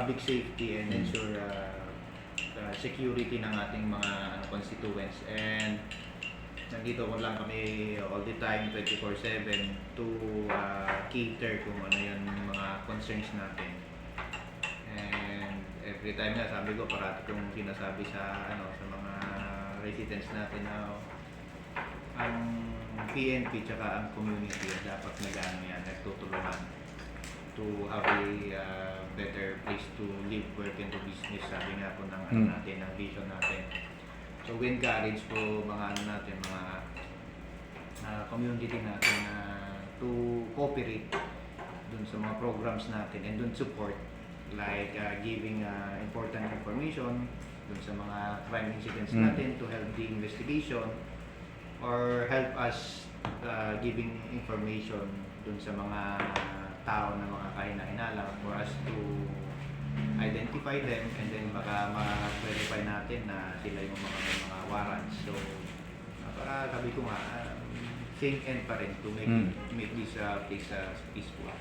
public safety and ensure security ng ating mga constituents. And nandito lang kami all the time, 24/7 to cater kung ano yan mga concerns natin. And every time na sabi ko, parati kong sinasabi sa sa mga residents natin na ang PNP tsaka ang community dapat nagtutulungan to have a better place to live, work, and do business. Sabi nga po ng natin, ng vision natin. So we encourage po mga natin, mga community natin to cooperate dun sa mga programs natin and dun support like giving important information dun sa mga crime incidents natin to help the investigation or help us giving information dun sa mga tao na mga kahina-hinala for us to identify them and then baka ma-verify natin na sila yung mga warrants. So para sabi ko nga same end pa rin to make this place peaceful.